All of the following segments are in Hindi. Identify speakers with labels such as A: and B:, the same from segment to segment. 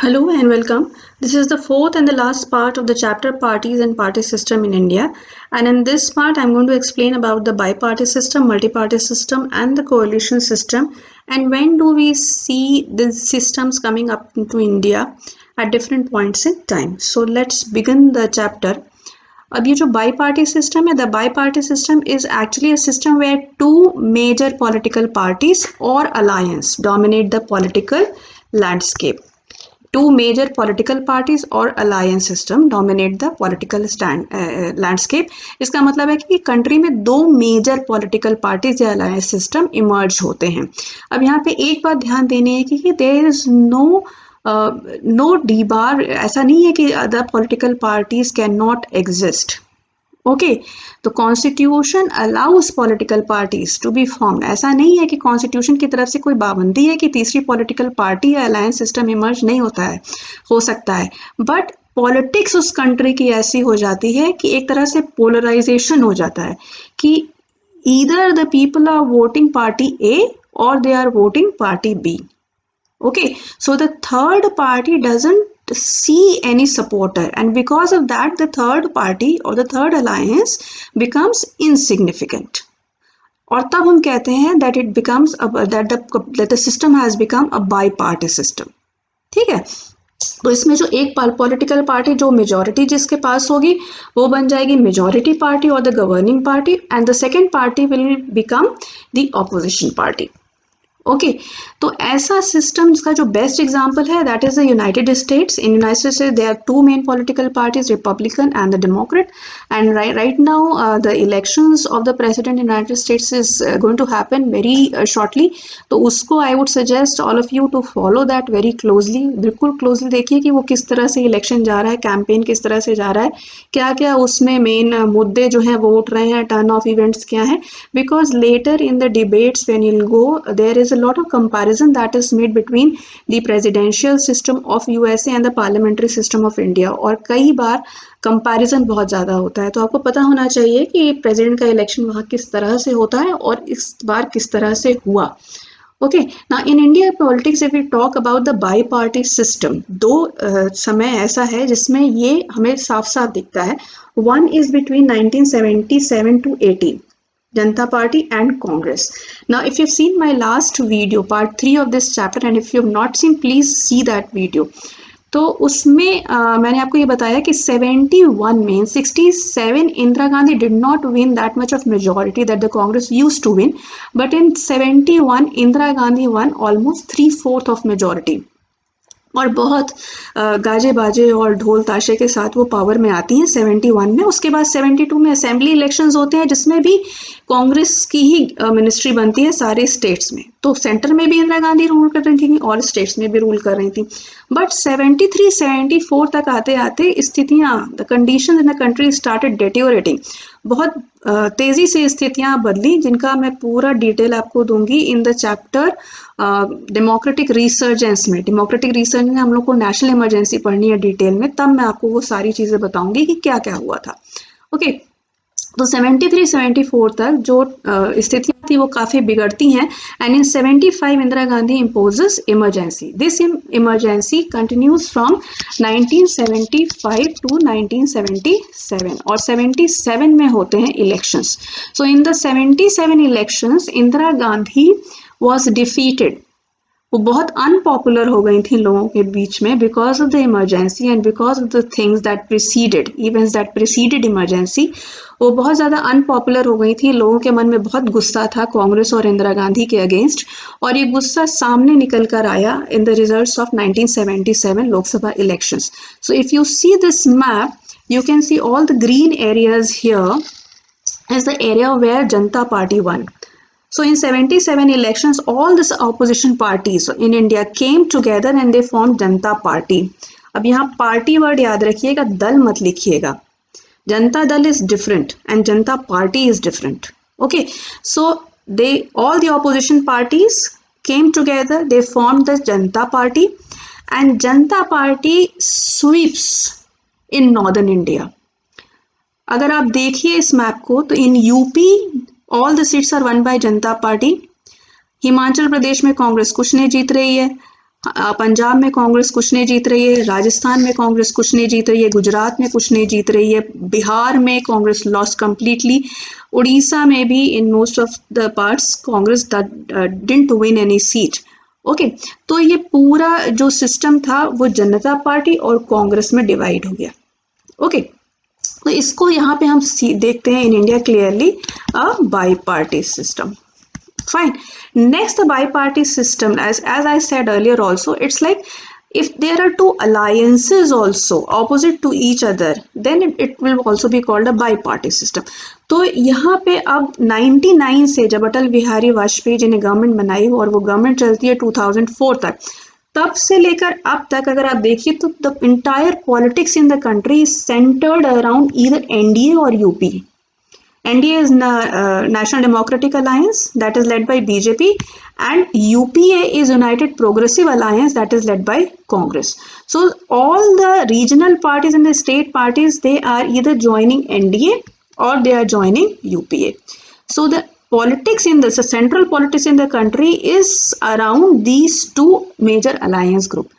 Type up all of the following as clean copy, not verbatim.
A: Hello and welcome. This is the fourth and the last part of the chapter Parties and Party System in India. And in this part, I'm going to explain about the bi-party system, multi-party system, and the coalition system. And when do we see these systems coming up into India at different points in time. So let's begin the chapter. अब ये जो बाई पार्टी सिस्टम है, the bi party system is actually a system where two major political parties or alliances dominate the political landscape. Two major political parties or alliance system dominate the political landscape. इसका मतलब है कि कंट्री में दो मेजर पॉलिटिकल पार्टीज या अलायंस सिस्टम इमर्ज होते हैं. अब यहाँ पे एक बात ध्यान देनी है कि there is no D bar. ऐसा नहीं है कि other political parties can not exist. Okay, तो constitution allows political parties to be formed. ऐसा नहीं है कि कॉन्स्टिट्यूशन की तरफ से कोई पाबंदी है कि तीसरी पॉलिटिकल पार्टी या अलायंस सिस्टम इमर्ज नहीं होता है, हो सकता है. बट पॉलिटिक्स उस कंट्री की ऐसी हो जाती है कि एक तरह से पोलराइजेशन हो जाता है कि either the people are voting party A or they are voting party B. Okay, so the third party doesn't see any supporter, and because of that the third party or the third alliance becomes insignificant. और तब हम कहते हैं that it becomes that the system has become a bi-party system. ठीक है, तो इसमें जो एक पॉलिटिकल पार्टी जो मेजॉरिटी जिसके पास होगी वो बन जाएगी मेजॉरिटी पार्टी और the governing party, and the second party will become the opposition party. Okay, तो ऐसा सिस्टम्स का जो बेस्ट एग्जांपल है that is the United States. In United States there are two main political parties, Republican and the Democrat. And right now the elections of the president United States is going to happen very shortly. तो उसको I would suggest all of you to follow that very closely. बिल्कुल क्लोजली देखिए कि वो किस तरह से इलेक्शन जा रहा है, कैंपेन किस तरह से जा रहा है, क्या क्या उसमें मेन मुद्दे जो हैं वो उठ रहे हैं, टर्न ऑफ इवेंट्स क्या हैं. Because later in the debates when you will go there is a lot of comparison that is made between the presidential system of USA and the parliamentary system of India. और कई बार कंपैरिजन बहुत ज़्यादा होता है, तो आपको पता होना चाहिए कि प्रेसिडेंट का इलेक्शन वहाँ किस तरह से होता है और इस बार किस तरह से हुआ. Okay, now in India politics if we talk about the bi-party system, दो समय ऐसा है जिसमें ये हमें साफ साफ दिखता है. One is between 1977 to 80. Janata Party and Congress. Now if you've seen my last video, part 3 of this chapter, and if you have not seen, please see that video. तो उसमें मैंने आपको ये बताया कि 71 में 67 Indira Gandhi did not win that much of majority that the Congress used to win, but in 71 Indira Gandhi won almost 3/4 of majority. और बहुत गाजे बाजे और ढोल ताशे के साथ वो पावर में आती हैं 71 में. उसके बाद 72 में असेंबली इलेक्शंस होते हैं जिसमें भी कांग्रेस की ही मिनिस्ट्री बनती है सारे स्टेट्स में. तो सेंटर में भी इंदिरा गांधी रूल कर रही थी और स्टेट्स में भी रूल कर रही थी. बट 73-74 तक आते आते स्थितियाँ, the condition in the country started deteriorating. बहुत तेजी से स्थितियां बदली, जिनका मैं पूरा डिटेल आपको दूंगी in the chapter democratic resurgence में. डेमोक्रेटिक रिसर्जेंस में हम लोग को नेशनल इमरजेंसी पढ़नी है डिटेल में, तब मैं आपको वो सारी चीजें बताऊंगी कि क्या क्या हुआ था. ओके, तो 73-74 तक जो स्थितियां थी वो काफ़ी बिगड़ती हैं. And in 75 Indira Gandhi imposes emergency. This emergency continues from 1975 to 1977 और 77 में होते हैं elections. So in the 77 elections Indira Gandhi was defeated. वो बहुत अनपॉपुलर हो गई थी लोगों के बीच में because of the emergency and because of the things that preceded, events that preceded emergency. वो बहुत ज़्यादा अनपॉपुलर हो गई थी. लोगों के मन में बहुत गुस्सा था कांग्रेस और इंदिरा गांधी के अगेंस्ट, और ये गुस्सा सामने निकल कर आया in the results of 1977 Lok Sabha elections. So if you see this map, you can see all the green areas here is the area where Janata Party won. So in 77 elections, all these opposition parties in India came together and they formed Janata Party. अब यहाँ पार्टी वर्ड याद रखिएगा, दल मत लिखिएगा. Janata Dal is different and Janata Party is different. Okay, so all the opposition parties came together, they formed the Janata Party, and Janata Party sweeps in northern India. अगर आप देखिए इस मैप को तो in UP all the seats are won by Janata party. Himachal Pradesh में कांग्रेस कुछ नहीं जीत रही है. पंजाब में कांग्रेस कुछ नहीं जीत रही है, राजस्थान में कांग्रेस कुछ नहीं जीत रही है, गुजरात में कुछ नहीं जीत रही है, बिहार में कांग्रेस लॉस्ट कंप्लीटली, उड़ीसा में भी in most of the parts Congress didn't win any seat. Okay, तो ये पूरा जो सिस्टम था वो जनता पार्टी और कांग्रेस में डिवाइड हो गया। ओके, तो इसको यहाँ पे हम देखते हैं in India clearly a by party system. Fine. Next, the bi-party system, as I said earlier also, it's like if there are two alliances also opposite to each other, then it will also be called a bi-party system. तो यहाँ पे अब 99 से जब अटल बिहारी वाजपेयी जी ने गवर्नमेंट बनाई और वो गवर्नमेंट चलती है 2004 तक, तब से लेकर अब तक अगर आप देखिए तो the entire politics in the country is centred around either NDA और UP. NDA is National Democratic Alliance, that is led by BJP, and UPA is United Progressive Alliance, that is led by Congress. So all the regional parties and the state parties, they are either joining NDA or they are joining UPA. So the politics in the central politics in the country is around these two major alliance group.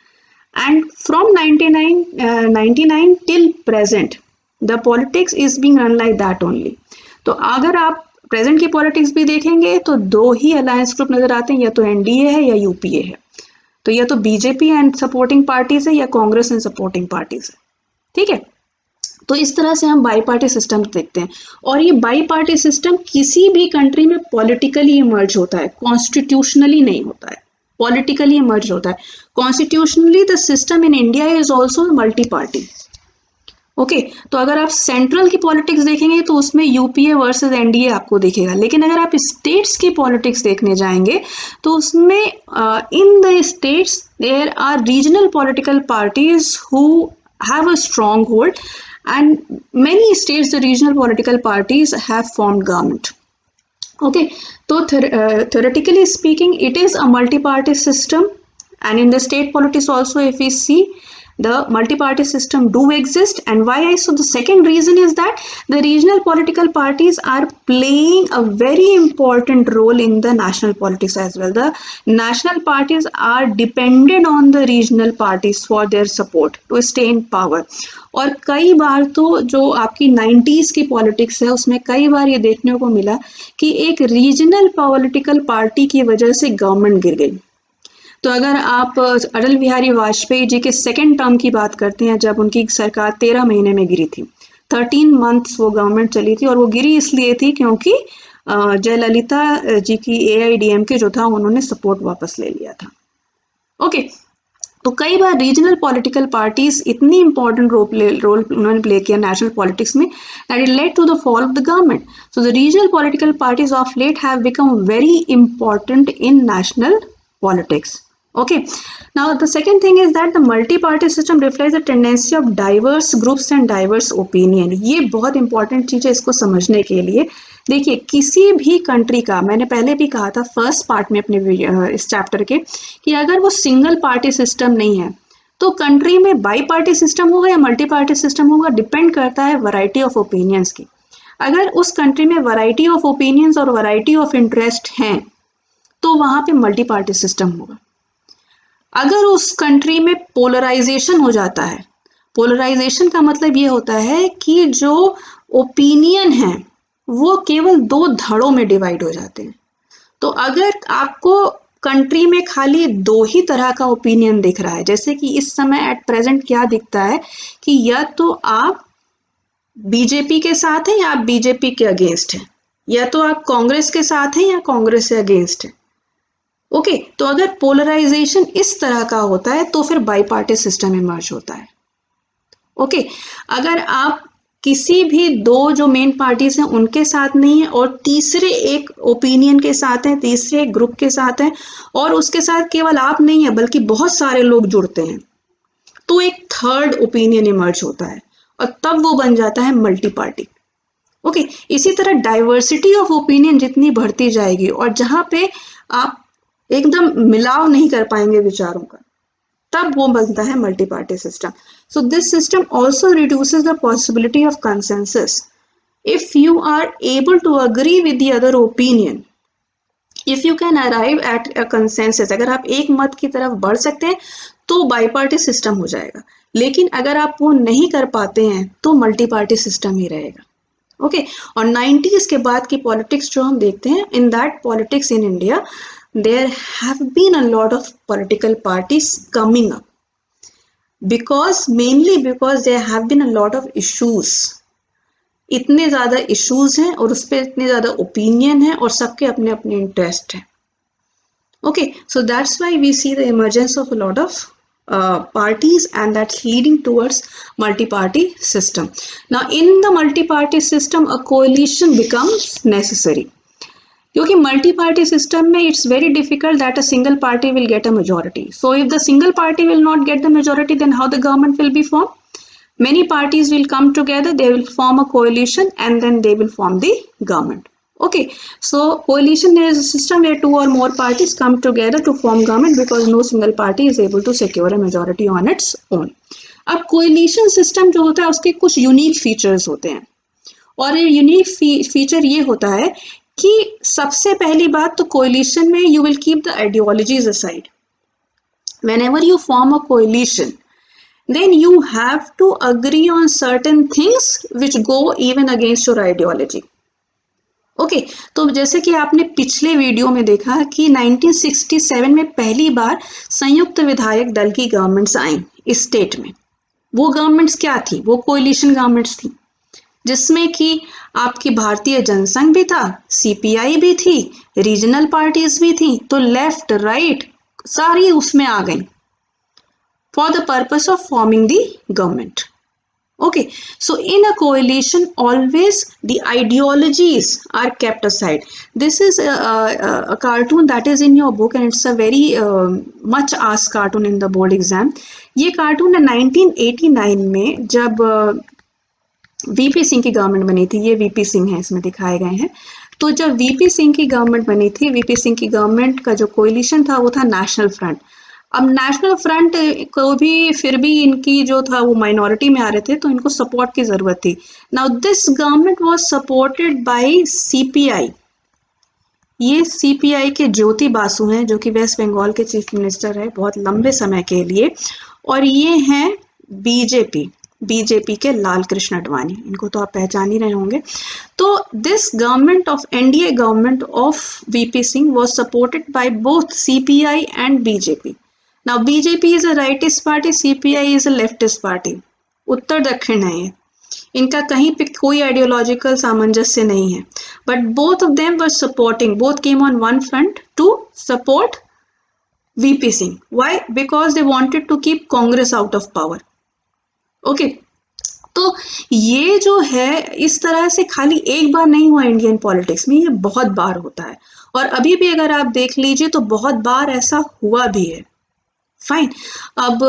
A: And from 99 till present, the politics is being run like that only. तो अगर आप प्रेजेंट की पॉलिटिक्स भी देखेंगे तो दो ही अलायंस ग्रुप नजर आते हैं, या तो एनडीए है या यूपीए है, तो या तो बीजेपी एंड सपोर्टिंग पार्टीज है या कांग्रेस एंड सपोर्टिंग पार्टीज है। ठीक है, तो इस तरह से हम बाई पार्टी सिस्टम देखते हैं। और ये बाई पार्टी सिस्टम किसी भी कंट्री में पॉलिटिकली इमर्ज होता है, कॉन्स्टिट्यूशनली नहीं होता है, पॉलिटिकली इमर्ज होता है। Constitutionally the system in India is also multi party. Okay, तो अगर आप सेंट्रल की पॉलिटिक्स देखेंगे तो उसमें यूपीए वर्सेस एनडीए आपको दिखेगा, लेकिन अगर आप स्टेट्स की पॉलिटिक्स देखने जाएंगे तो उसमें in the states there are regional political parties who have a strong hold, and many states the regional political parties have formed government. Okay, तो theoretically speaking it is a multi-party system, and in the state politics also if we see the multi-party system do exist. And why so the second reason is that the regional political parties are playing a very important role in the national politics as well. The national parties are dependent on the regional parties for their support to stay in power. और कई बार तो जो आपकी 90s की पॉलिटिक्स है उसमें कई बार ये देखने को मिला कि एक रीजनल पॉलिटिकल पार्टी की वजह से गवर्नमेंट गिर गई। तो अगर आप अटल बिहारी वाजपेयी जी के सेकेंड टर्म की बात करते हैं, जब उनकी सरकार 13 महीने में गिरी थी, 13 मंथ्स वो गवर्नमेंट चली थी, और वो गिरी इसलिए थी क्योंकि जयललिता जी की AIADMK जो था उन्होंने सपोर्ट वापस ले लिया था। ओके, तो कई बार रीजनल पॉलिटिकल पार्टीज इतनी इंपॉर्टेंट रोल उन्होंने प्ले किया नेशनल पॉलिटिक्स में that it led to the fall of the government. So the regional political parties of late have become very important in national politics. Okay, now the second thing is that the multi-party system reflects the tendency of diverse groups and diverse opinion. ये बहुत important चीज है इसको समझने के लिए। देखिए, किसी भी कंट्री का, मैंने पहले भी कहा था फर्स्ट पार्ट में अपने इस चैप्टर के, कि अगर वो सिंगल पार्टी सिस्टम नहीं है तो कंट्री में बाई पार्टी सिस्टम होगा या मल्टी पार्टी सिस्टम होगा, डिपेंड करता है वैरायटी ऑफ ओपिनियंस की। अगर उस कंट्री में वैरायटी ऑफ ओपिनियंस और वैरायटी ऑफ इंटरेस्ट हैं तो वहां पे मल्टी पार्टी सिस्टम होगा। अगर उस कंट्री में पोलराइजेशन हो जाता है, पोलराइजेशन का मतलब ये होता है कि जो ओपिनियन है वो केवल दो धड़ों में डिवाइड हो जाते हैं। तो अगर आपको कंट्री में खाली दो ही तरह का ओपिनियन दिख रहा है, जैसे कि इस समय एट प्रेजेंट क्या दिखता है कि या तो आप बीजेपी के साथ हैं या आप बीजेपी के अगेंस्ट हैं, या तो आप कांग्रेस के साथ हैं या कांग्रेस से अगेंस्ट है। ओके, तो अगर पोलराइजेशन इस तरह का होता है तो फिर बाई पार्टी सिस्टम इमर्ज होता है। ओके, अगर आप किसी भी दो जो मेन पार्टीज हैं उनके साथ नहीं है और तीसरे एक ओपिनियन के साथ हैं, तीसरे एक ग्रुप के साथ हैं, और उसके साथ केवल आप नहीं है बल्कि बहुत सारे लोग जुड़ते हैं, तो एक थर्ड ओपिनियन इमर्ज होता है और तब वो बन जाता है मल्टी पार्टी। ओके, इसी तरह डाइवर्सिटी ऑफ ओपिनियन जितनी बढ़ती जाएगी और जहां पे आप एकदम मिलाव नहीं कर पाएंगे विचारों का, तब वो बनता है multi party system. So this system also reduces the possibility of consensus. If you are able to agree with the other opinion if you can arrive at a consensus, अगर आप एक मत की तरफ बढ़ सकते हैं तो बाई पार्टी सिस्टम हो जाएगा, लेकिन अगर आप वो नहीं कर पाते हैं तो मल्टी पार्टी सिस्टम ही रहेगा। ओके और 90s के बाद की पॉलिटिक्स जो हम देखते हैं, in that politics in India there have been a lot of political parties coming up, because mainly because there have been a lot of issues, इतने ज्यादा इश्यूज हैं और उस पर इतने ज्यादा ओपिनियन है और सबके अपने अपने इंटरेस्ट हैं। Okay, so that's why we see the emergence of a lot of parties, and that's leading towards multi-party system. Now in the multi-party system a coalition becomes necessary, क्योंकि मल्टी पार्टी सिस्टम में it's very difficult that a single party will get a majority, so if the single party will not get the majority then how the government will be form, many parties will come together, they will form a coalition and then they will form the government. Okay, so coalition is a system where two or more parties come together to form government because no single party is able to secure a majority on its own. अब coalition system जो होता है उसके कुछ unique features होते हैं, और ये यूनिक फीचर ये होता है कि सबसे पहली बात तो coalition में you will keep the ideologies aside. Whenever you form a coalition, then you have to agree on certain things which go even against your ideology. Okay तो जैसे कि आपने पिछले वीडियो में देखा कि 1967 में पहली बार संयुक्त विधायक दल की गवर्नमेंट्स आई इस स्टेट में। वो गवर्नमेंट्स क्या थी? वो कोलिशन गवर्नमेंट्स थी, जिसमें कि आपकी भारतीय जनसंघ भी था, सीपीआई भी थी, रीजनल पार्टीज भी थी, तो लेफ्ट राइट सारी उसमें आ गई for the purpose of forming the government. Okay, so in a coalition always the ideologies are kept aside. This is a cartoon that is in your book and it's a very much asked cartoon in the board exam. ये cartoon 1989 में जब वीपी सिंह की गवर्नमेंट बनी थी, ये वीपी सिंह है इसमें दिखाए गए हैं, तो जब वीपी सिंह की गवर्नमेंट बनी थी, वीपी सिंह की गवर्नमेंट का जो कोलिशन था वो था नेशनल फ्रंट। अब नेशनल फ्रंट को भी फिर भी इनकी जो था वो माइनॉरिटी में आ रहे थे तो इनको सपोर्ट की जरूरत थी। Now this government was supported by CPI. ये सीपीआई के ज्योति बासु हैं जो कि वेस्ट बंगाल के चीफ मिनिस्टर है बहुत लंबे समय के लिए, और ये हैं बीजेपी के लाल कृष्ण आडवाणी, इनको तो आप पहचान ही रहे होंगे। तो this government of NDA government of VP Singh was supported by both CPI and BJP. Now BJP is a rightist party, CPI is a leftist party. उत्तर दक्षिण है ये, इनका कहीं पे कोई आइडियोलॉजिकल सामंजस्य नहीं है, but both of them were supporting, both came on one front to support VP Singh. Why? Because they wanted to keep Congress out of power. Okay, तो ये जो है इस तरह से खाली एक बार नहीं हुआ इंडियन पॉलिटिक्स में, ये बहुत बार होता है, और अभी भी अगर आप देख लीजिए तो बहुत बार ऐसा हुआ भी है। फाइन। अब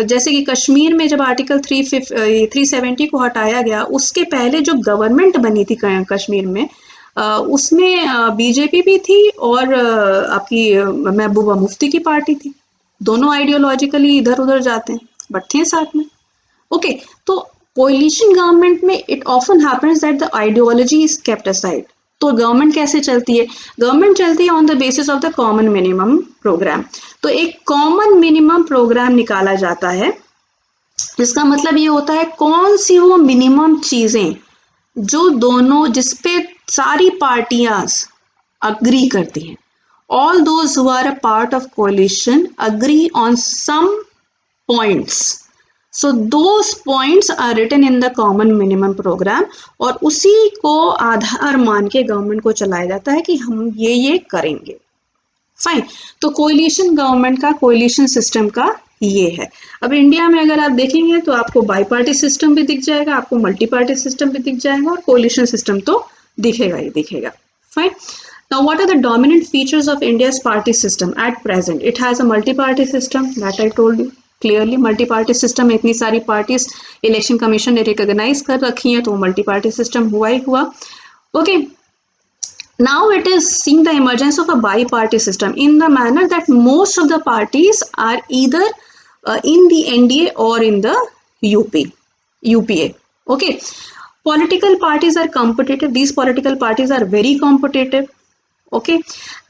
A: जैसे कि कश्मीर में जब आर्टिकल 370 को हटाया गया, उसके पहले जो गवर्नमेंट बनी थी कश्मीर में, उसमें बीजेपी भी थी और आपकी महबूबा मुफ्ती की पार्टी थी। दोनों आइडियोलॉजिकली इधर उधर जाते हैं बट थे साथ में। ओके, तो कोलिशन गवर्नमेंट में it often happens that the ideology is kept aside. तो गवर्नमेंट कैसे चलती है? गवर्नमेंट चलती है on the basis of the common minimum programme. तो एक कॉमन मिनिमम प्रोग्राम निकाला जाता है, इसका मतलब ये होता है कौन सी वो मिनिमम चीजें जो दोनों, जिसपे सारी पार्टियां अग्री करती हैं। All those who are a part of coalition agree on some points, so those points are written in the common minimum program, और उसी को आधार मान के गवर्नमेंट को चलाया जाता है कि हम ये करेंगे। फाइन। तो कोलिशन गवर्नमेंट का, कोलिशन सिस्टम का ये है। अब इंडिया में अगर आप देखेंगे तो आपको बाई पार्टी सिस्टम भी दिख जाएगा, आपको मल्टी पार्टी सिस्टम भी दिख जाएगा, और कोलिशन सिस्टम तो दिखेगा ही दिखेगा। Fine. Now, what are the dominant features of India's party system at present? It has a multi-party system that I told you clearly. Multi-party system में इतनी सारी parties election commission ने recognize कर रखी हैं, तो multi-party system हुआ ही हुआ। Okay. Now it is seeing the emergence of a bi-party system in the manner that most of the parties are either in the NDA or in the UPA. Okay. Political parties are competitive. These political parties are very competitive. Okay,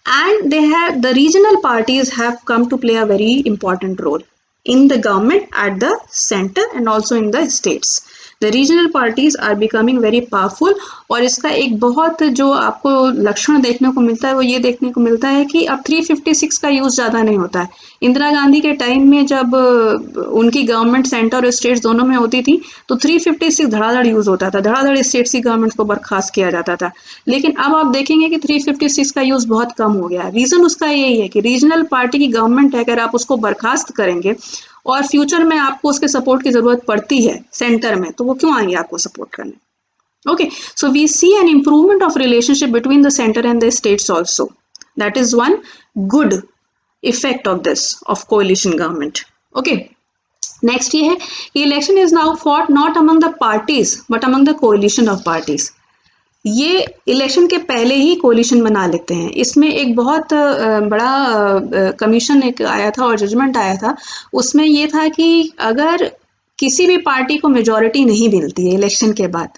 A: and the regional parties have come to play a very important role in the government at the center and also in the states. The regional parties are becoming very powerful, और इसका एक बहुत जो आपको लक्षण देखने को मिलता है वो ये देखने को मिलता है कि अब 356 का यूज ज़्यादा नहीं होता है। इंदिरा गांधी के टाइम में जब उनकी गवर्नमेंट सेंटर और स्टेट्स दोनों में होती थी तो 356 धड़ाधड़ यूज होता था, धड़ाधड़ स्टेट्स की गवर्नमेंट को बर्खास्त किया जाता था। लेकिन अब आप देखेंगे कि 356 का यूज बहुत कम हो गया है। रीजन उसका यही है कि रीजनल पार्टी की गवर्नमेंट है, अगर आप उसको बर्खास्त करेंगे और फ्यूचर में आपको उसके सपोर्ट की जरूरत पड़ती है सेंटर में, तो वो क्यों आएंगे आपको सपोर्ट करने। Okay, so we see an improvement of relationship between the center and the states also. That is one good effect of this, of coalition government. Okay, next ये है कि election is now fought not among the parties but among the coalition of parties. ये इलेक्शन के पहले ही कोलिशन बना लेते हैं। इसमें एक बहुत बड़ा कमीशन एक आया था और जजमेंट आया था, उसमें ये था कि अगर किसी भी पार्टी को मेजॉरिटी नहीं मिलती है इलेक्शन के बाद,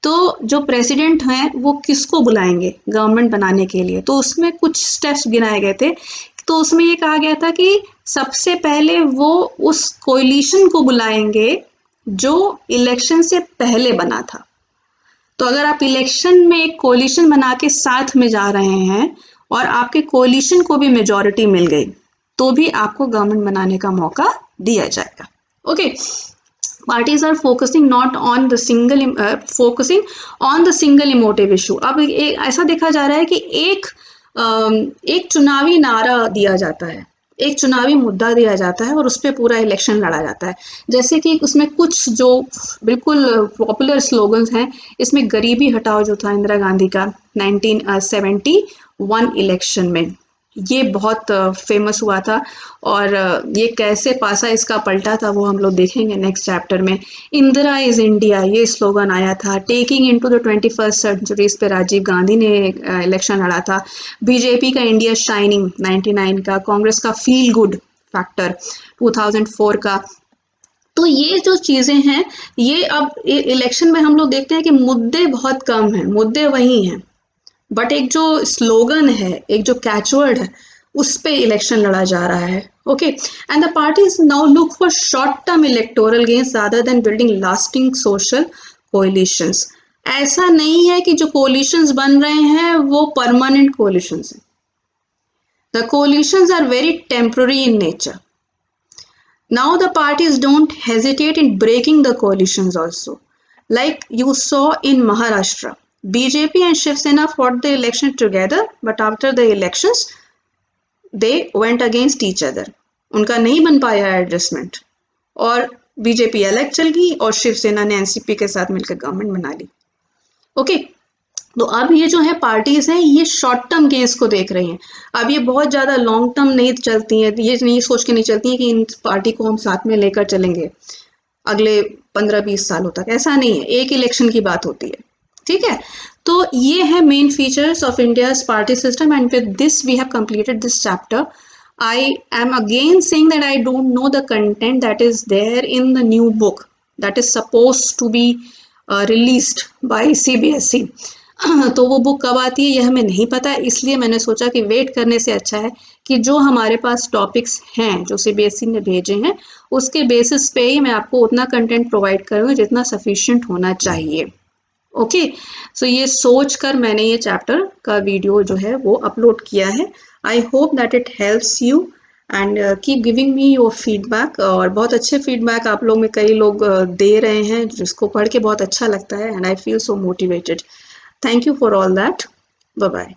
A: तो जो प्रेसिडेंट हैं वो किसको बुलाएंगे गवर्नमेंट बनाने के लिए। तो उसमें कुछ स्टेप्स गिनाए गए थे। तो उसमें ये कहा गया था कि सबसे पहले वो उस कोलिशन को बुलाएंगे जो इलेक्शन से पहले बना था। तो अगर आप इलेक्शन में एक कोलिशन बना के साथ में जा रहे हैं और आपके कोलिशन को भी मेजॉरिटी मिल गई, तो भी आपको गवर्नमेंट बनाने का मौका दिया जाएगा। Okay, parties are focusing not on the single focusing on the single emotive issue. अब ऐसा देखा जा रहा है कि एक चुनावी नारा दिया जाता है, एक चुनावी मुद्दा दिया जाता है और उस पर पूरा इलेक्शन लड़ा जाता है। जैसे कि उसमें कुछ जो बिल्कुल पॉपुलर स्लोगन्स हैं, इसमें गरीबी हटाओ जो था इंदिरा गांधी का 1971 इलेक्शन में, ये बहुत फेमस हुआ था। और ये कैसे पासा इसका पलटा था वो हम लोग देखेंगे नेक्स्ट चैप्टर में। इंदिरा इज इंडिया ये स्लोगन आया था। Taking into the 21st century, इस पे राजीव गांधी ने इलेक्शन लड़ा था। बीजेपी का इंडिया शाइनिंग 99 का, कांग्रेस का फील गुड फैक्टर 2004 का। तो ये जो चीजें हैं, ये अब इलेक्शन में हम लोग देखते हैं कि मुद्दे बहुत कम हैं, मुद्दे वही हैं, बट एक जो स्लोगन है, एक जो कैचवर्ड है, उस पे इलेक्शन लड़ा जा रहा है। Okay, and the parties now look for short term electoral gains rather than building lasting social collisions. ऐसा नहीं है कि जो कोलिशंस बन रहे हैं वो परमानेंट कोलिशंस हैं। The coalitions are very temporary in nature. Now the parties don't hesitate in breaking the coalitions also. Like you saw in Maharashtra, BJP and Shiv Sena fought the election together, but after the elections, they went against each other. उनका नहीं बन पाया एडजस्टमेंट और बीजेपी अलग चल गई और शिव सेना ने एनसीपी के साथ मिलकर गवर्नमेंट बना ली। ओके, तो अब ये जो है पार्टीज हैं, ये शॉर्ट टर्म गेन्स को देख रही हैं। अब ये बहुत ज़्यादा लॉन्ग टर्म नहीं चलती हैं, ये नहीं सोच के नहीं चलती हैं कि इन पार्टी को हम साथ में लेकर चलेंगे अगले 15-20 सालों तक। ऐसा नहीं है, एक इलेक्शन की बात होती है। ठीक है, तो ये है main features of India's party system, and with this we have completed this chapter. I am again saying that I don't know the content that is there in the new book that is supposed to be released by CBSE. तो वो बुक कब आती है ये हमें नहीं पता, इसलिए मैंने सोचा कि वेट करने से अच्छा है कि जो हमारे पास टॉपिक्स हैं जो CBSE ने भेजे हैं उसके बेसिस पे ही मैं आपको उतना कंटेंट प्रोवाइड करूँगी जितना सफिशिएंट होना चाहिए। ओके, सो ये सोच कर मैंने ये चैप्टर का वीडियो जो है वो अपलोड किया है। I hope that it helps you and keep giving me your feedback. और बहुत अच्छे फीडबैक आप लोग में कई लोग दे रहे हैं जिसको पढ़ के बहुत अच्छा लगता है, and I feel so motivated. Thank you for all that. Bye bye.